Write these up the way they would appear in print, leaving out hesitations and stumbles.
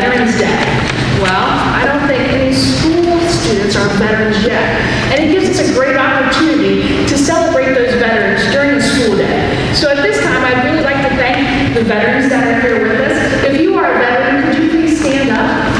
Veterans Day. Well, I don't think any school students are veterans yet. And it gives us a great opportunity to celebrate those veterans during the school day. So at this time, I'd really like to thank the veterans that are here with us. If you are a veteran, could you please stand up?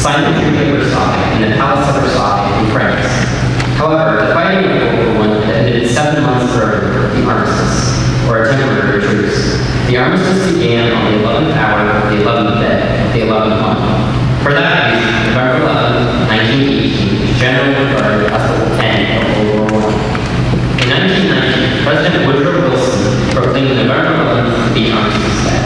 signed the Treaty of Versailles in the Palace of Versailles in France. However, the fighting of World War I ended 7 months earlier with the armistice, or a temporary truce. The armistice began on the 11th hour of the 11th day of the 11th month. For that reason, November 11, 1918 is generally regarded as the end of World War I. In 1919, President Woodrow Wilson proclaimed November 11th to be Armistice Day.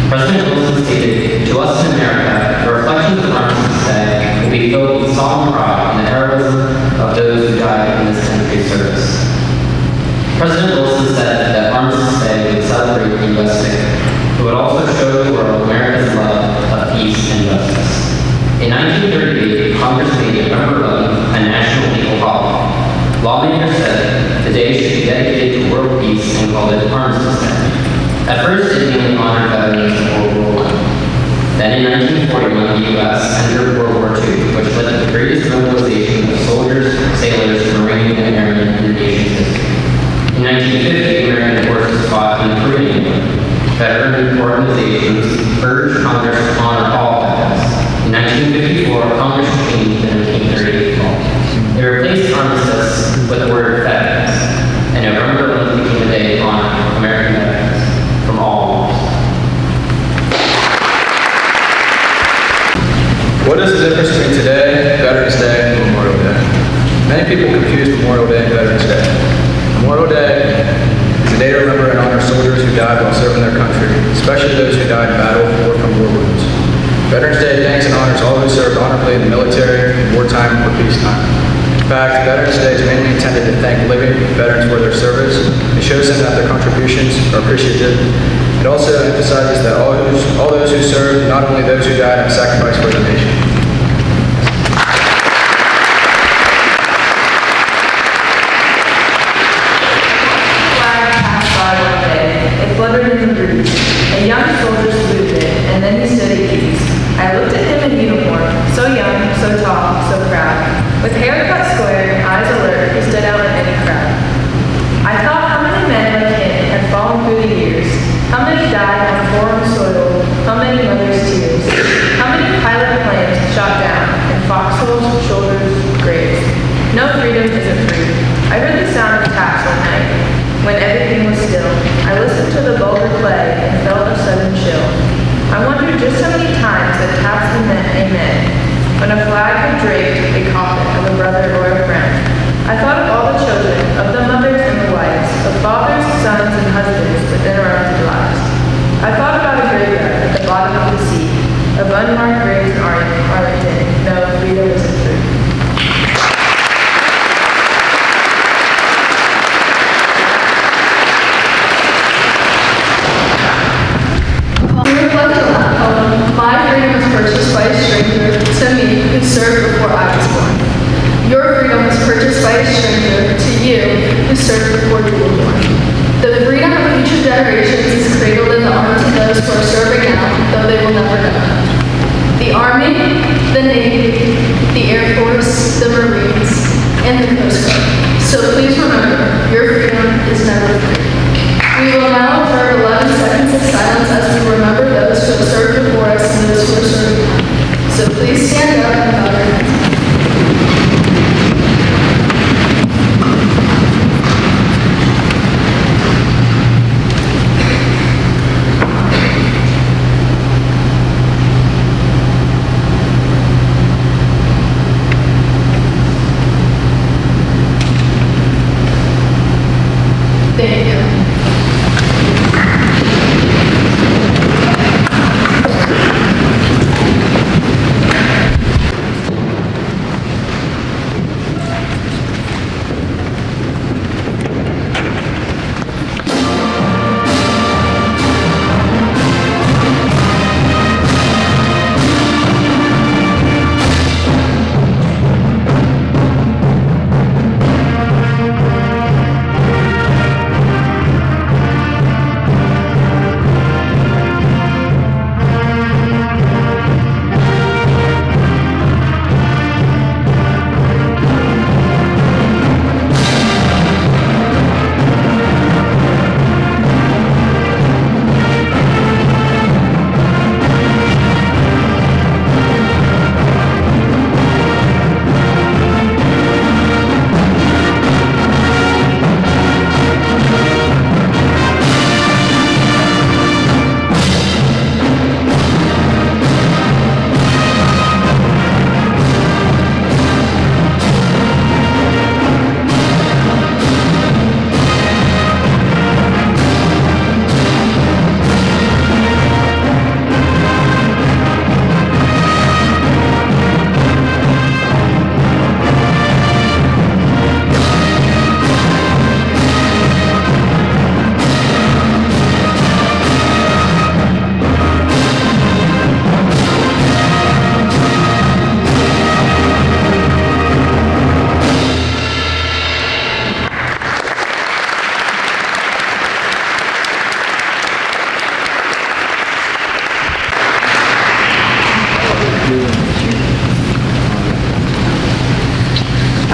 President Wilson stated, "To us in America, the reflections of Armistice Day will be filled with solemn pride in the heroism of those who died in this country's service." President Wilson said that Armistice Day would celebrate the U.S. victory. It would also show the world America's love of peace and justice. In 1938, Congress made November 11th a national legal holiday. Lawmakers said the day should be dedicated to world peace and called it Armistice Day. At first, it mainly honored veterans of World War I. Then in 1941, the U.S. entered World War II, which led to the greatest mobilization of soldiers, sailors, Marine, and airmen in the nation's history. In 1950, American forces fought in the Korean War. Veteran organizations urged Congress to honor all veterans. In 1954, Congress changed the 1938 law. They replaced armistice with the word veterans, and November 11th became a day to honor American veterans from all wars. What is the difference between today, Veterans Day, and Memorial Day? Many people confuse Memorial Day and Veterans Day. Memorial Day is a day to remember and honor soldiers who died while serving their country, especially those who died in battle or from war wounds. Veterans Day thanks and honors all who served honorably in the military, wartime, or peacetime. In fact, Veterans Day is mainly intended to thank living veterans for their service. It shows them that their contributions are appreciated. It also emphasizes that all those who served, not only those who died and sacrificed for the nation. A young soldier saluted it, and then he stood at ease. I looked at him in uniform, so young, so tall, so proud. With hair cut square and eyes alert, he stood out in any crowd. I thought how many men like him had fallen through the years, how many died on foreign soil, how many mothers' tears, how many pilot planes shot down, in foxholes, shoulders, graves. No freedom isn't free. I heard the sound of taps one night, when everything was still. I listened to the vulgar play and felt a sudden chill. I wondered just how many times the taps had meant amen, when a flag had draped a coffin of a brother or a friend. I thought of all the children, of the mothers and the wives, of fathers, sons, and husbands with interrupted lives. I thought about a graveyard at the bottom of the sea, of unmarked graves in Arlington. No, freedom isn't free. My freedom was purchased by a stranger to me who served before I was born. Your freedom was purchased by a stranger to you who served before you were born. The freedom of future generations is cradled in the arms of those who are serving now, though they will never know. The Army, the Navy, the Air Force, the Marines, and the Coast Guard. So please remember, your freedom is never free. We will now observe 11 seconds of silence as we remember those who have served before us and those who are serving now. So please stand up and bow your heads.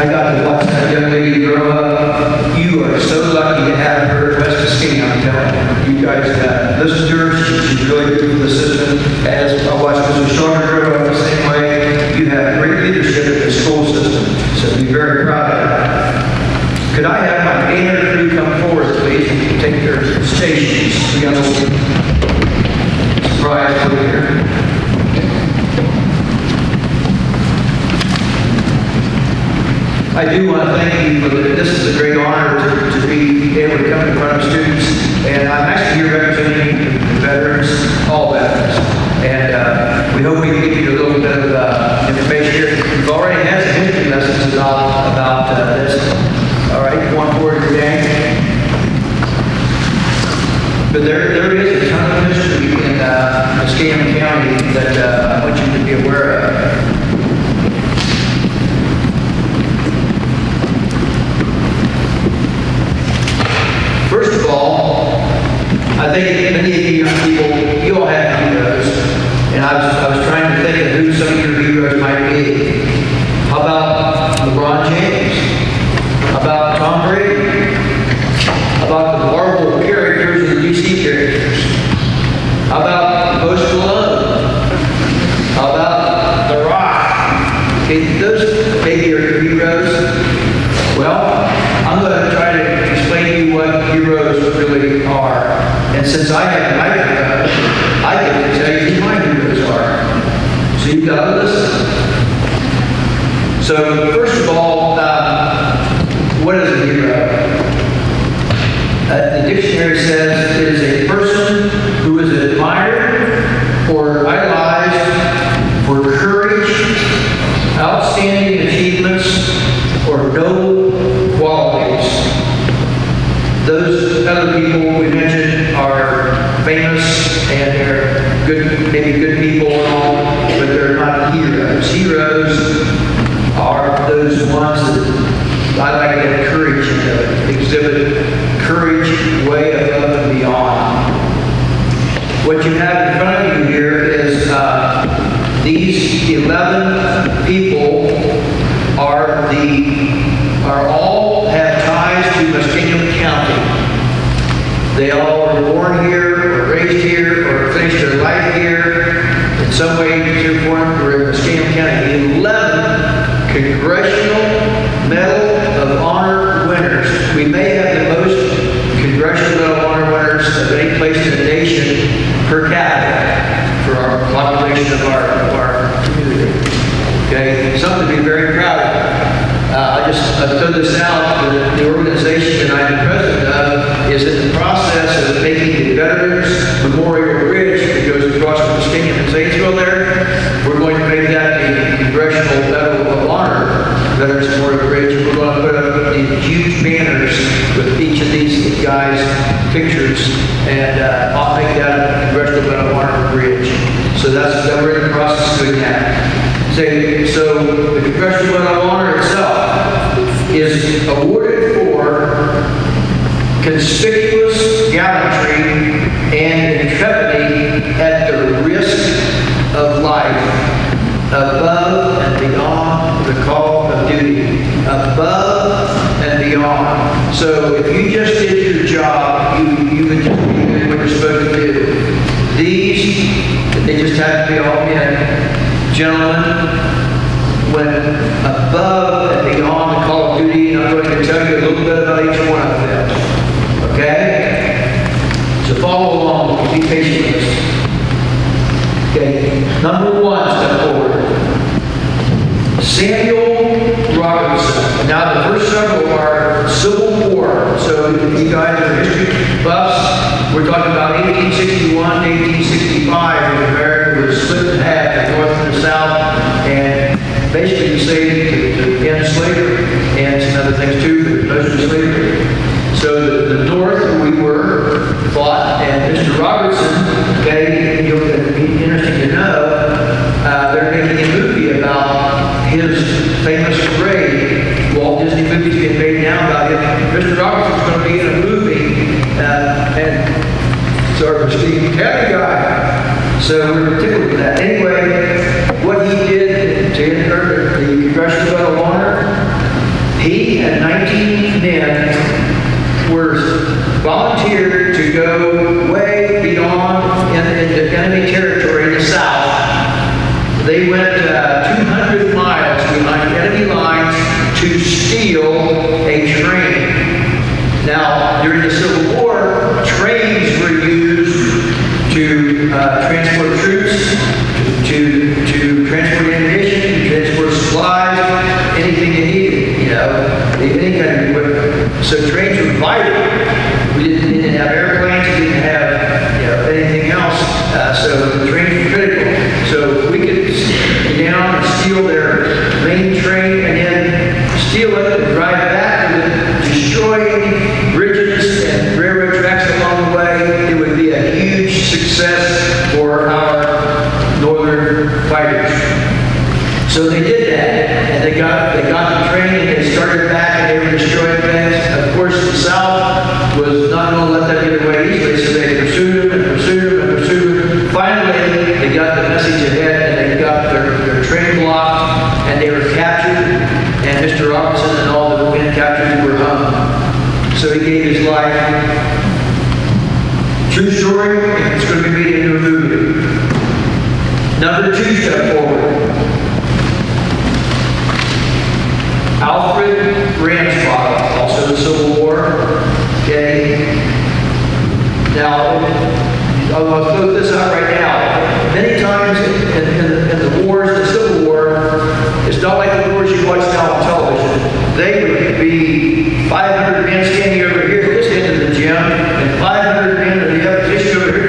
I got to watch that young lady grow up. You are so lucky to have her at West Escape, I'm telling you. You guys listen to her. She's really good for the system. As I watched Mr. Shorter grow up the same way, you have great leadership in the school system. So be very proud of that. Could I have my banner crew come forward, please, and take their stations? We got a little surprise over here. I do want to thank you for this. Is a great honor to be able to come in front of students. And I'm actually here representing the veterans, all veterans. And we hope we can give you a little bit of information here. We've already had some history lessons about this. All right, go on forward today. But there is a ton of history in Muscatine County that I want you to be aware of. First of all, I think many of you young people, you all have heroes. And I was trying to think of who some of your heroes might be. How about LeBron James? How about Tom Brady? How about the Marvel characters and the DC characters? How about Post Malone? How about The Rock? Okay, those maybe are your heroes. Well, I'm going to try to explain to you what heroes really are. And since I have my microphone, I can tell you who my heroes are. So you've got to listen. So first of all, what is a hero? The dictionary says it is a person who is admired or idolized for courage, outstanding achievements, or noble qualities. Those other people we mentioned are famous and they're good, maybe good people and all, but they're not heroes. Heroes are those ones that I like that courage, exhibit courage way above and beyond. What you have in front of you here is these 11 people are all have ties to Muscatine County. They all were born here, or raised here, or finished their life here. In some way, shape, or form, we're in Muscatine County. 11 Congressional Medal of Honor winners. We may have the most Congressional Medal of Honor winners of any place in the nation per capita for our population of our community. Okay, something to be very proud of. I throw this out. The organization that I'm the president of is in the process of making the Veterans Memorial Bridge that goes across from Muscatine and Zanesville there. We're going to make that a Congressional Medal of Honor Veterans Memorial Bridge. We're going to put up these huge banners with each of these guys' pictures, and I'll make that a Congressional Medal of Honor Bridge. So we're in the process of doing that. So the Congressional Medal of Honor itself is awarded for conspicuous gallantry and intrepidity at the risk of life, above and beyond the call of duty, above and beyond. So if you just did your job, you would just be doing what you're supposed to do. They just have to be all men. Gentlemen, when above and beyond the call of duty, and I'm going to tell you a little bit about each one of them. Okay? So follow along, be patient with us. Okay, number one, step forward. Samuel Robertson. Now the first several are Civil War. So you guys are history buffs. We're talking about 1861 to 1865 when America was split in half, the North and the South, and basically enslaved to end slavery and some other things too, but mostly slavery. So the North, where we were, fought, and Mr. Robertson, okay, it'll be interesting to know, they're making a movie about his famous parade. Walt Disney movies being made now about him. Mr. Robertson's going to be in a movie, and sort of Steve County guy. So we're tickled with that. Anyway, what he did to earn the Congressional Medal of Honor, They went 200 miles behind enemy lines to steal a train. Now, during the Civil War, trains were used to transport troops, to transport ammunition, to transport supplies, anything you needed, you know, any kind of equipment. So trains were vital. We didn't have airplanes, we didn't have, you know, anything else. So the trains were critical. So we could get down and steal their main train and then steal it and drive back with it, destroy any bridges and railroad tracks along the way. It would be a huge success for our northern fighters. So they did that, and they got the train, and they started back, and they were destroying things. Of course, the South was not going to let that get away easily, so they pursued them and pursued them and pursued them. Finally, they got the message ahead, and they got their train blocked, and they were captured, and Mr. Robinson and all the men captured were hung. So he gave his life. True story, and it's going to be made into a movie. Number 2, step forward. Alfred Ransbottom, also the Civil War. Okay. Now, I'll put this out right now. Many times in the wars, the Civil War, it's not like the wars you watch now on television. They would be 500 men standing over here at this end of the gym, and 500 men of the opposition over here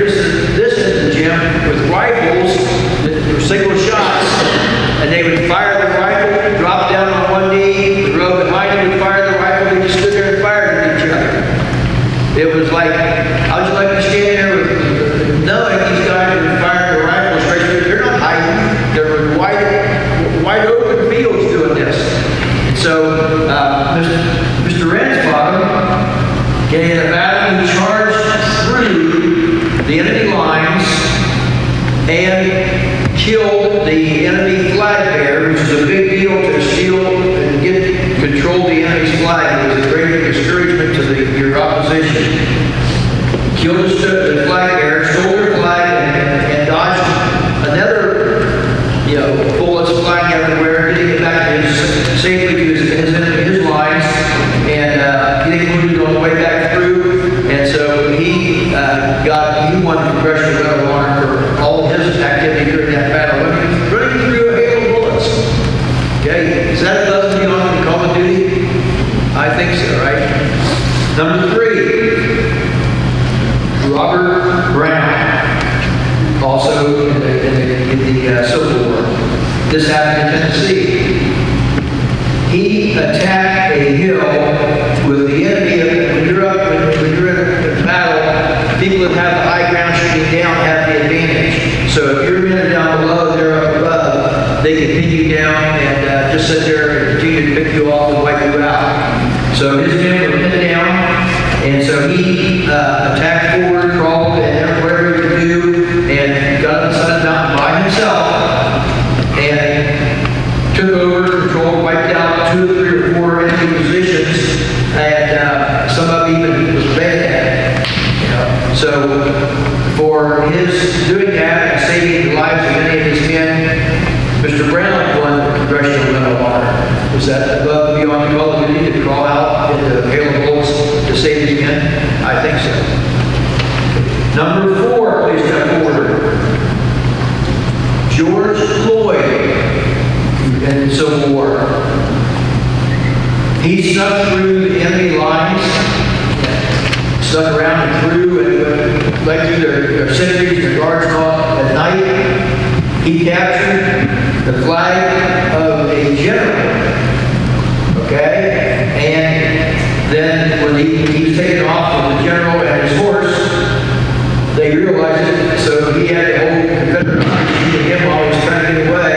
this end of the gym with rifles that were single shots, and they would fire the rifle, drop down on one knee, the row behind them would fire the rifle, they just stood there and fired at each other. It was like, how'd you like to stand there with knowing these guys would fire the rifle straight through? They're not hiding, they're wide open fields doing this. And so, Mr. Ransbottom, getting in a battle, he charged through the enemy lines and killed the enemy flag bearer, which is a big deal to steal and control the enemy's flag. It was a great discouragement to your opposition. Killed the flag bearer, stole their flag, and dodged another, bullets flying everywhere, getting it back safely to his lines, and getting wounded on the way back through. And so he won the Congressional Medal of Honor for all of his activity during that battle, running through a hail of bullets. Okay, is that above and beyond Call of Duty? I think so, right? Number 3, Robert Brown, also in the Civil War. This happened in Tennessee. He attacked a hill with the enemy. When you're in a battle, people that have the high ground shooting down have the advantage. So if your men are down below, they're up above, they can pin you down and just sit there and continue to pick you off and wipe you out. So his men were pinned down, and so he attacked forward, crawled, and whatever he could do, and got on the side of the mountain by himself, and took over control, wiped out 2 or 3 or 4 enemy positions, and some of them even was bad. So for his doing that and saving the lives of many of his men, Mr. Brown won the Congressional Medal of Honor. Was that above and beyond the Call of Duty to crawl out into the hail of bullets to save his men? I think so. Number 4, please step forward. George Floyd in the Civil War. He snuck through the enemy lines, snuck around and through, and went through their sentries, their guards and all at night. He captured the flag of a general, okay? And then when he was taken off with the general and his horse, they realized it, so he had to hold Confederate army shooting him while he was trying to get away,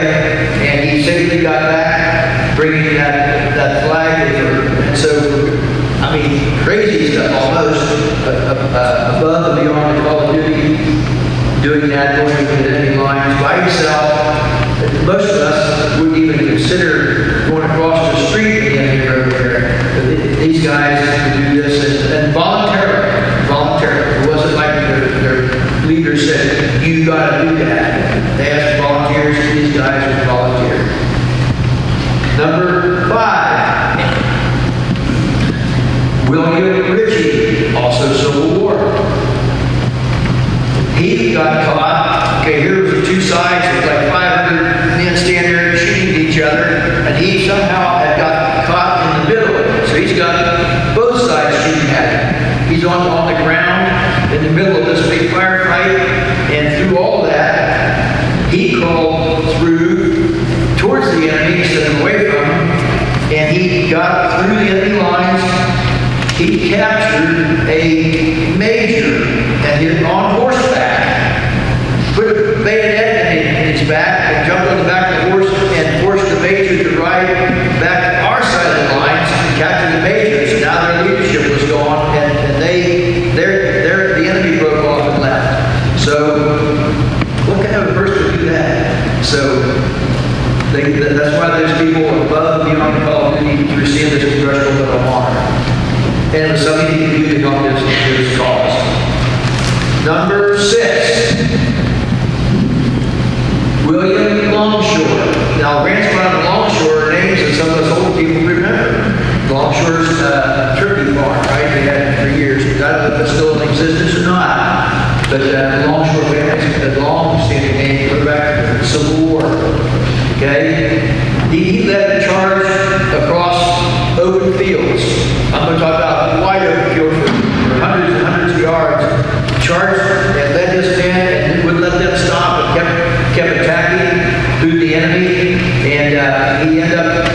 and he safely got back, bringing that flag with her. And so, I mean, crazy stuff almost, above and beyond the Call of Duty, doing that, going to the enemy lines by yourself. Most of us wouldn't even consider going across the street at the enemy road there. But these guys would do this and voluntarily. It wasn't like their leader said, you got to do that. They asked volunteers, these guys got through the enemy lines. He captured a major and hit on horseback, put a bayonet in his back, and jumped on the back of the horse and forced the major to ride back to our side of the lines and capture the major. So now their leadership was gone, and the enemy broke off and left. So what kind of a person would do that? So that's why there's people above and beyond the call of duty to receive this congressional medal of honor. And it was something he could do to help his cause. Number 6, William Longshore. Now, Grant's one of the Longshore names that some of us old people remember. Longshore's turkey farm, right? They had it for years. I don't know if it's still in existence or not. But the Longshore family has a long-standing name going back to the Civil War. Okay? He led the charge across open fields. I'm going to talk about wide open fields for hundreds and hundreds of yards. Charged and led his men and wouldn't let them stop and kept attacking through the enemy. And he ended up,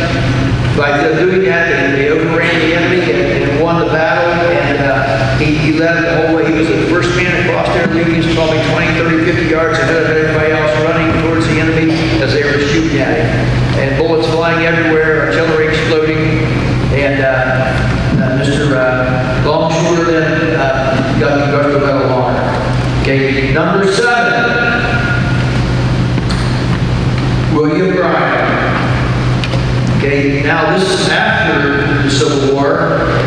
by doing that, they overran the enemy and won the battle. And he led the whole way. He was the first man across there, leading us probably 20, 30, 50 yards ahead of everybody else, running towards the enemy as they were shooting at him. And bullets flying everywhere, artillery exploding. And Mr. Longshore then got the Congressional Medal of Honor. Okay, number 7, William Bryan. Okay, now this is after the Civil War.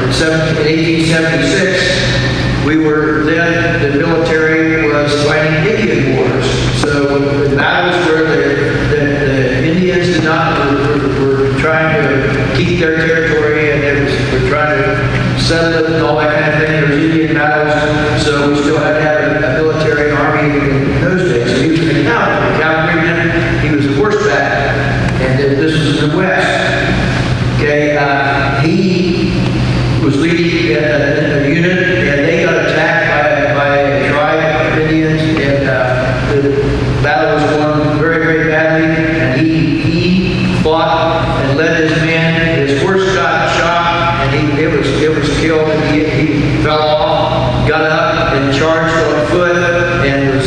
In 1876, we were then, the military was fighting Indian wars. So the battles where the Indians did not, were trying to keep their territory, and they were trying to settle it and all that kind of thing. There was Indian battles, so we still had to have a military army in those days. So he was a cavalryman, he was a horseback, and this was in the West. Okay, he was leading a unit, and they got attacked by a tribe of Indians, and the battle was going very, very badly, and he fought and led his men. His horse got shot, and it was killed, and he fell off, got up, and charged on foot, and was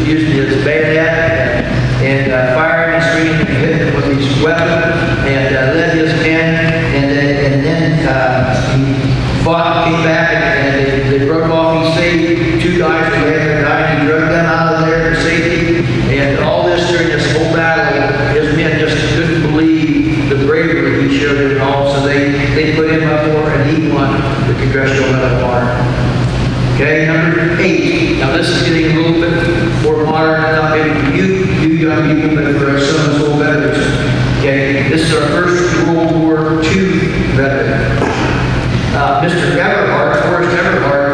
using his bayonet and firing and swinging and hitting with his weapon, and led his men, and then he fought, came back, and they broke off. He saved 2 guys who had died. He drug them out of there for safety, and all this during this whole battle, his men just couldn't believe the bravery he showed in all, so they put him up for, and he won the Congressional Medal of Honor. Okay, number 8. Now this is getting a little bit more modern, not maybe for you young people, but for some of us old veterans. Okay, this is our first World War II veteran. Mr. Everhart, Forrest Everhart,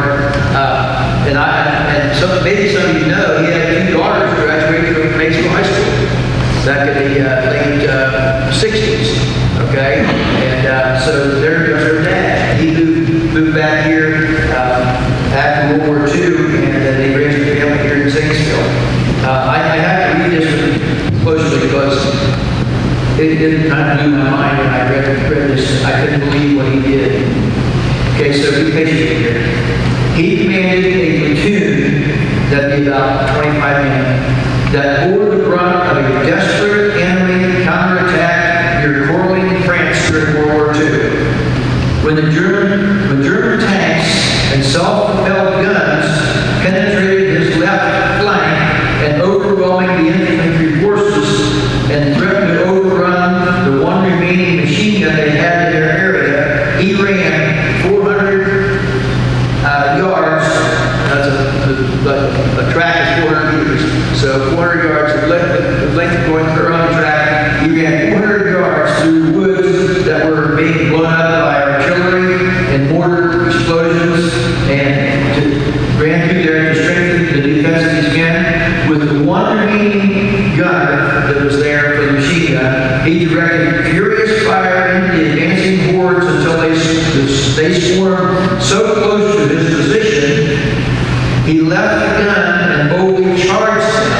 maybe some of you know, he had 2 daughters who graduated from Maysville High School back in the late 60s. Okay, and so their dad, he moved back here after World War II, and they raised a family here in Zanesville. I have to read this closely because it kind of blew my mind when I read this. I couldn't believe what he did. Okay, so be patient here. He commanded a platoon that'd be about 25 men that bore the brunt of a desperate enemy counterattack near Corling, France during World War II. When German tanks and self-propelled guns penetrated his left flank and overwhelming the infantry forces and threatened to overrun the one remaining machine gun they had in their area, he ran 400 yards. A track is 400 meters. So 400 yards, the length of going through on the track, he ran 400 yards through woods that were being blown up by artillery and mortar explosions, and ran through there to strengthen the defense of these men. With the one remaining gunner that was there for the machine gun, he directed furious fire into the advancing hordes until they swarmed so close to his position, he left the gun and boldly charged them,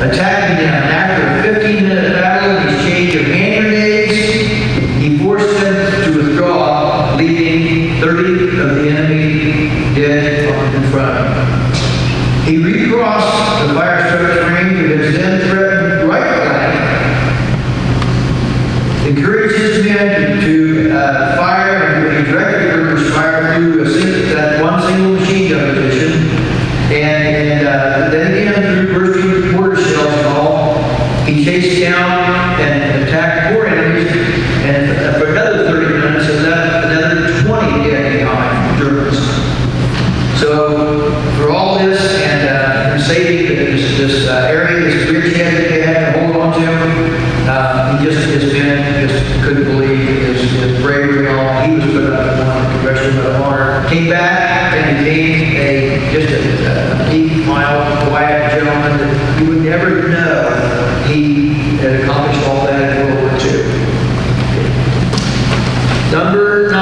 attacking them. After a 15-minute battle and exchange of hand grenades, he forced chased down and attacked poor enemies, and for another 30 minutes, and left another 20 dead behind Germans. So, for all this and saving this area, this bridge that they had to hold on to, his men just couldn't believe his bravery and all. He was put up in one Congressional Medal of Honor. Came back and became just a meek, mild, quiet gentleman that you would never know he had accomplished all that in World War II. Number 9.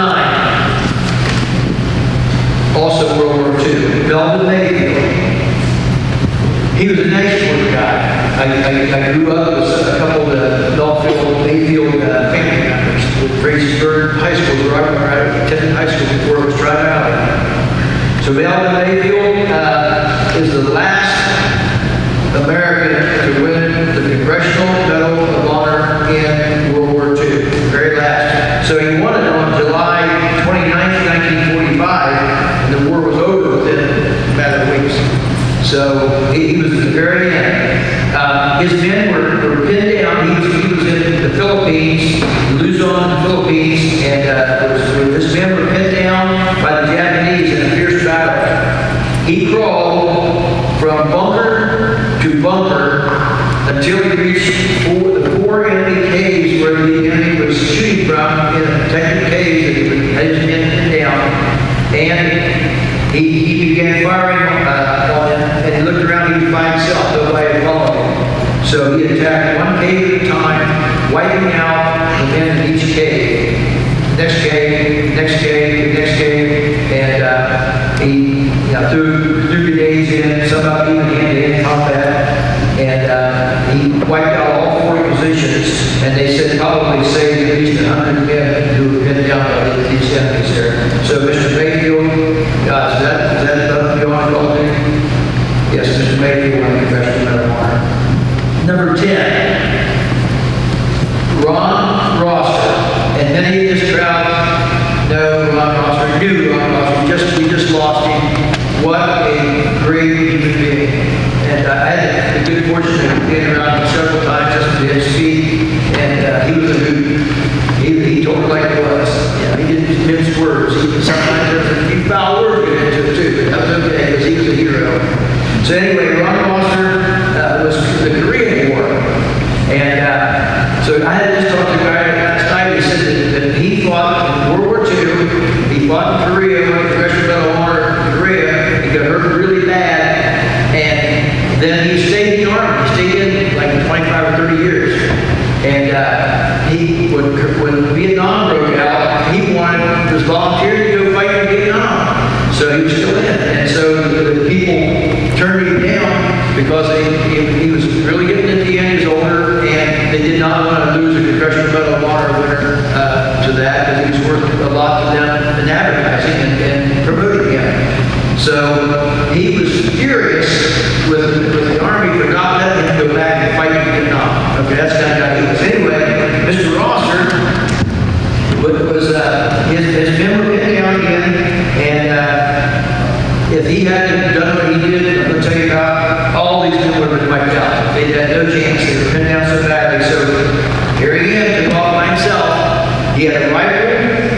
Also World War II, Belden Mayfield. He was a national guy. I grew up with a couple of Belfield, Mayfield family members with Fraserburg High School, where I attended high school before it was Tri-Valley. So Belden Mayfield is the last American to win the Congressional Medal of Honor in World War II, very last. So he won it on July 29, 1945, and the war was over within a matter of weeks. So he was at the very end. His men were pinned down. He was in the Philippines, Luzon, Philippines, and his men were pinned down by the Japanese in a fierce battle. He crawled from bunker to bunker until he reached the 4 enemy caves where the enemy was shooting from, in a protected cave that he had his men pinned down. And he began firing on them, and he looked around, he was by himself, nobody had followed him. So he attacked one cave at a time, wiping out the men in each cave. Next cave, next cave, next cave, and he threw grenades in, some of them even hand-to-hand combat, and he wiped out all 40 positions, and they said probably saved at least 100 men who were pinned down by these enemies there. So Mr. Mayfield, is that you want to call it? Yes, Mr. Mayfield won the Congressional Medal of Honor. Number 10, Ron Rosser. And many in this crowd know Ron Rosser, knew Ron Rosser. We just lost him. What a great human being. And I had the good fortune of being around him several times just to his feet. And he was a hoot. He told it like it was. He didn't mince words. Sometimes there was a few foul words get into it too, but that was okay because he was a hero. So anyway, Ron Rosser was the Korean War. And so I had just talked to a guy last night. He said that he fought in World War II. He fought in Korea, won the Congressional Medal of Honor in Korea. He got hurt really bad. And then he stayed in the Army. He stayed in like 25 or 30 years. And when Vietnam broke out, he was volunteered to go fight in Vietnam. So he was still in. And so the people turned him down because he was really getting at the end, he was older, and they did not want to lose a Congressional Medal of Honor winner to that, because he was worth a lot to them in advertising and promoting him. So he was furious with the Army for not letting him go back and fight in Vietnam. Okay, that's the kind of guy he was. Anyway, Mr. Rosser his men were pinned down again, and if he hadn't done what he did, I'm going to tell you about, all these men would have been wiped out. They had no chance. They were pinned down so badly. So here he is, to walk by himself. He had a rifle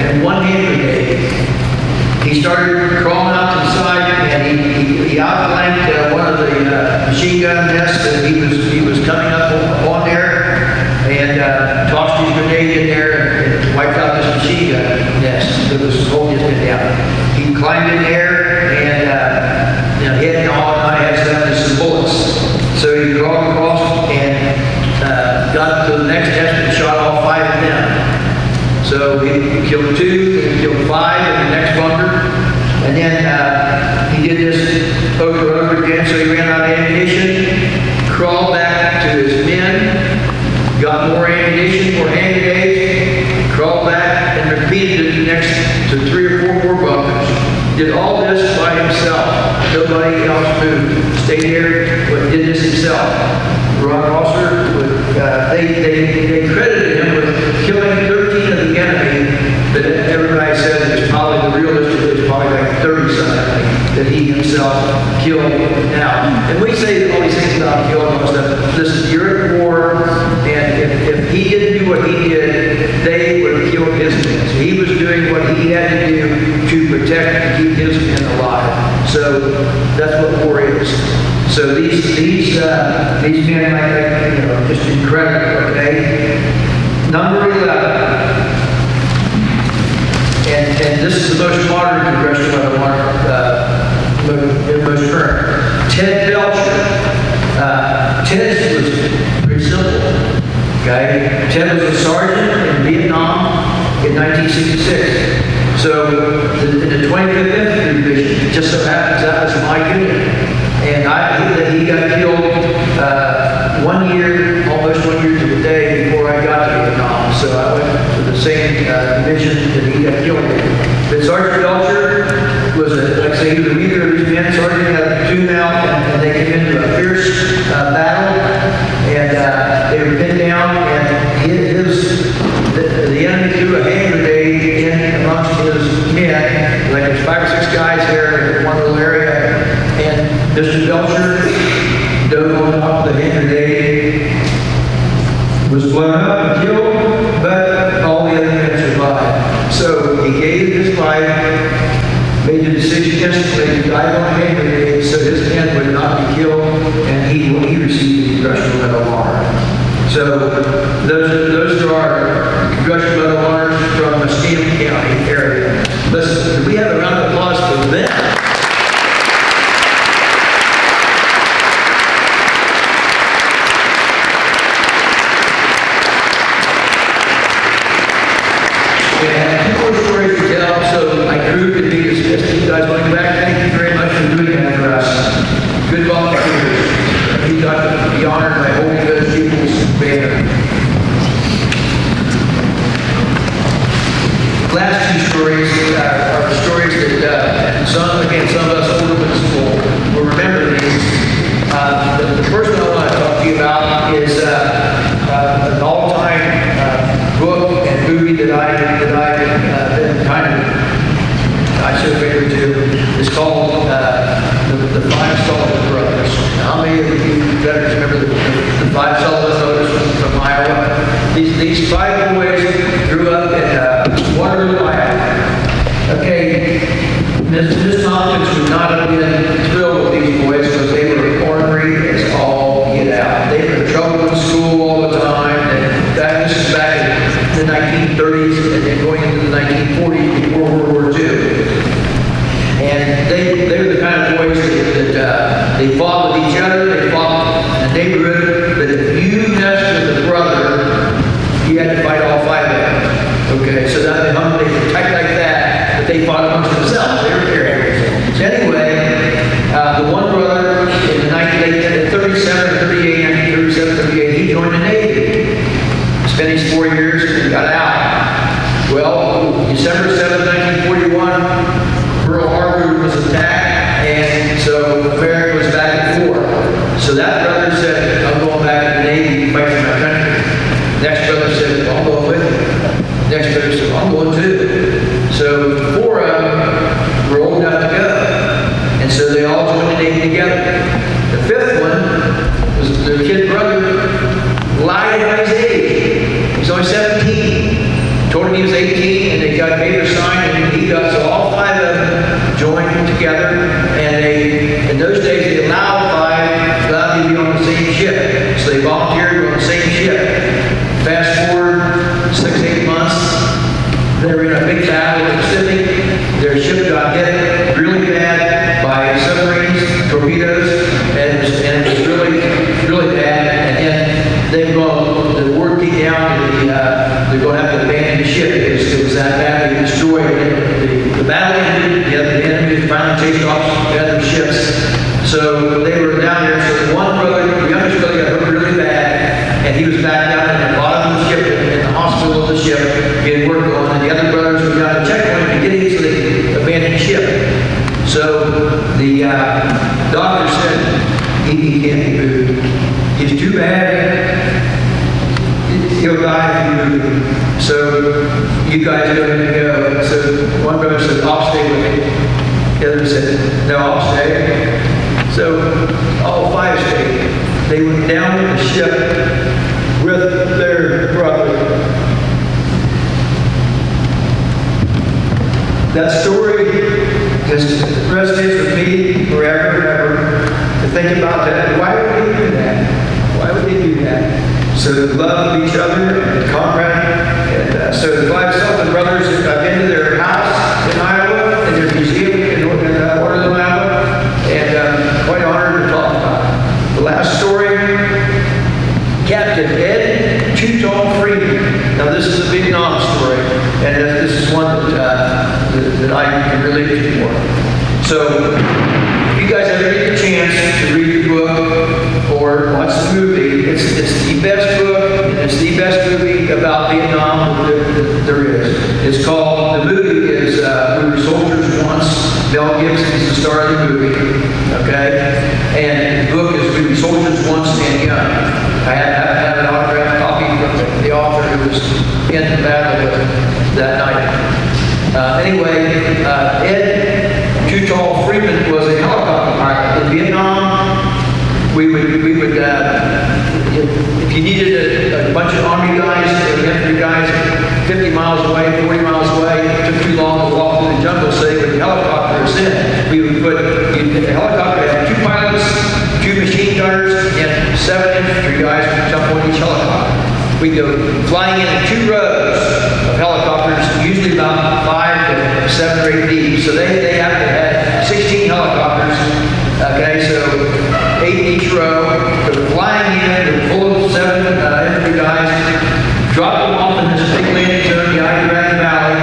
and one hand grenade. He started crawling out to the side, and he outflanked one of the machine gun nests, and he was coming up on there, and tossed his grenade in there and wiped out this machine gun nest that was holding his men down. He climbed in there, and he had all I had left is some bullets. So he crawled across and got to the next nest and shot all 5 of them. So he killed 2, and he killed 5 in the next bunker. And then he did this over and over again, so he ran out of ammunition, crawled back to his men, got more ammunition, more hand grenades, crawled back, and repeated it to 3 or 4 more bunkers. Did all this by himself. Nobody else moved. Stayed here, but did this himself. Ron Rosser, they credited him with killing 13 of the enemy, but everybody said it was probably the realistic, it was probably like 30-something that he himself killed now. And we say all these things about killing and stuff. Listen, you're at war. incredible, okay? Number 11. And this is the most modern congressional medal of honor, most current. Ted Belcher. Ted was pretty simple, okay? Ted was a sergeant in Vietnam in 1966. So in the 25th Infantry Division, it just so happens that was my unit. And he got killed 1 year, almost 1 year to the day before I got to Vietnam. So I went to the same division that he got killed in. But Sergeant Belcher was, like I say, he was a leader of these men. Sergeant had a platoon out, and they came into a fierce battle, and they were pinned down, and the enemy threw a hand grenade in amongst his men. Like there's 5 or 6 guys there in one little area, and Mr. Belcher dove on top of the hand grenade, was blown up and killed, but all the other men survived. So he gave his life, made the decision instantly to die on a hand grenade so his men would not be killed, and he received the Congressional Medal of Honor. So those are our Congressional Medal of Honors from the Muskegon County area. Listen, we have a round of applause for them. And 2 more stories to tell, so my crew can be dismissed. You guys want to go back? Thank you very much for doing that for us. Good volunteers. We got to be honored by holding those people's banner. Last 2 stories are stories that some of us older ones will remember these. The first one I want to talk to you about is an all-time book and movie that I've been I should have figured to. It's called the 5 Sullivan Brothers. How many of you veterans remember the 5 Sullivan Brothers from Iowa? These 5 boys grew up in Waterloo, Iowa. Okay, Ms. Hopkins would not have been thrilled with these boys because they were ornery as all get out. They were in trouble in school all the time, and this is back in the 1930s and then going into the 1940s before World War II. And they were the kind of boys that they fought with each other, they fought in the neighborhood, but if you messed with a brother, you had to fight all 5 of them. Okay, so that they were tight like that, but they fought amongst themselves. They were carrying. So anyway, the one brother in the 1937, 38, he joined the Navy. Spent his 4 years and got out. Well, December 7, 1941, Pearl Harbor was attacked, and so America was back at war. So that brother said, I'm going back to the Navy to fight for my country. Next brother said, I'm going with you. Next brother said, I'm going too. So 4 of them were old enough to go. And so they all joined the Navy together. The 5th one was their kid brother, lied about his age. He was only 17. Told him he was 18, and they got paper signed, and he got, so all 5 of them joined together, and in those days they allowed you to be on the same ship. So they volunteered on the same ship. Fast forward 6-8 months, they were in a big battle in the Pacific. Their ship got hit really bad by submarines, torpedoes, and it was really, really bad. And then the word came down that they're going to have to abandon the ship. It was that badly destroyed. The battle ended. The enemy finally chased off the other ships. So they were down there. So one brother, the youngest brother, got hurt really bad, and he was back down at the bottom of the ship, in the hospital of the ship, getting work on. And the other brothers were down at the checkpoint beginning, so they abandoned the ship. So the doctor said he can't be moved. He's too bad. He'll die if you move him. So you guys go ahead and go. So one brother said, I'll stay with you. The other said, no, I'll stay. So all 5 stayed. They went down to the ship with their brother. That story just resonates with me forever and ever. To think about that. Why would they do that? Why would they do that? So the love of each other and camaraderie. And so the five Sullivan brothers, I've been to their house in Iowa, and their museum in Waterloo, Iowa, and quite honored to talk about it. The last story, Captain Ed Too Tall Freeman. Now this is a Vietnam story, and this is one that I can relate to more. So if you guys ever get a chance to read the book or watch the movie, it's the best book, and it's the best movie about Vietnam that there is. It's called, the movie is We Were Soldiers Once. Mel Gibson's the star of the movie, okay? And the book is We Were Soldiers Once and Young. I have an autographed copy from the author who was in the battle with him that night. Anyway, Ed Too Tall Freeman was a helicopter pilot in Vietnam. We would if you needed a bunch of army guys or infantry guys 50 miles away, 40 miles away, it took too long to walk through the jungle, say, with helicopters in. We would put the helicopter had 2 pilots, 2 machine gunners, and 7 infantry guys would jump on each helicopter. We'd go flying in 2 rows of helicopters, usually about 5 to 7 or 8 deep. So they have to have 16 helicopters. Okay, so 8 in each row. They were flying in, they were full of 7 infantry guys, dropped them off in this big landing zone behind the Grand Valley,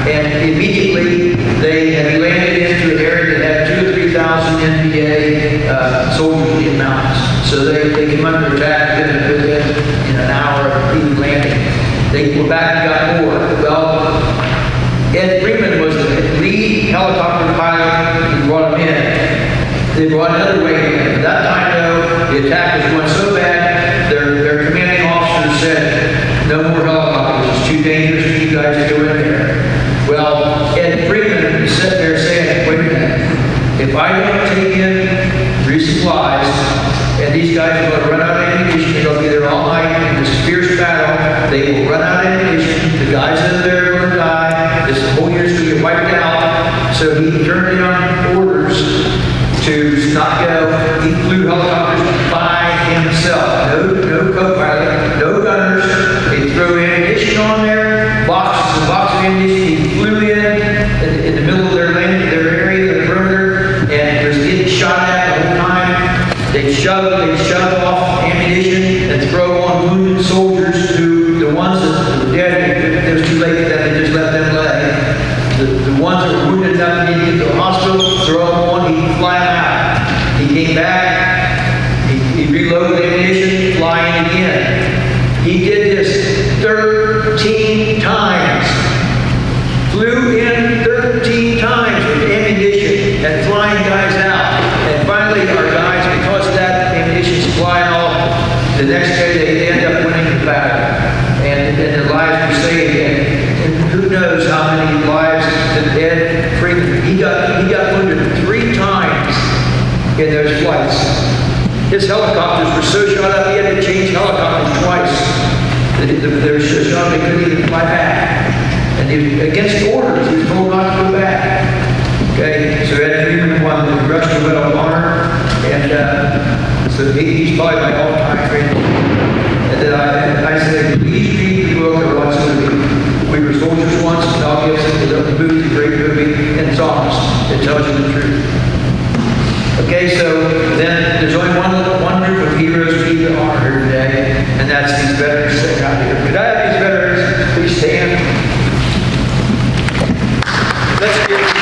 and immediately they landed into an area that had 2,000 or 3,000 NVA soldiers in the mountains. So they came under attack within an hour of even landing. They were back and got more. Well, Ed Freeman was the lead helicopter pilot who brought him in. They brought another wave in. At that time, though, the attack was going so bad, their commanding officer said, no more helicopters, it's too dangerous for you guys to go in there. Well, Ed Freeman is sitting there saying, wait a minute, if I don't take in resupplies, and these guys are going to run out of ammunition, they're going to be there all night in this fierce battle, they will run out of ammunition, the guys that are there are going to die, this whole year's going to get wiped out. So he turned down orders to not go. He flew helicopters by himself. No co-pilot, no gunners. They threw ammunition on there, boxes and boxes of ammunition. He flew in the middle of their area, their perimeter, and was getting shot at the whole time. They shove off ammunition and throw on wounded soldiers who, the ones that were dead, it was too late for them, they just let them lay. The ones that were wounded enough to get to the hospital, throw them on, he'd fly them out. He came back, he reloaded the ammunition, flying again. He did this 13 times. Flew in 13 times with ammunition and flying guys out. And finally, our guys, because of that ammunition supply and all, the next day they end up winning the battle. And their lives were saved. And who knows how many lives that Ed Freeman, he got wounded 3 times in those flights. His helicopters were so shot up, he had to change helicopters twice. They were so shot they couldn't even fly back. And he was against orders, he was told not to go back. Okay, so Ed Freeman won the Congressional Medal of Honor, and so he's probably my all-time favorite. And then I said, please read the book or watch the movie. We Were Soldiers Once, Mel Gibson, the movie's a great movie, and it's honest. It tells you the truth. Okay, so then there's only one group of heroes we need to honor here today, and that's these veterans sitting out here. Could I have these veterans please stand? Let's give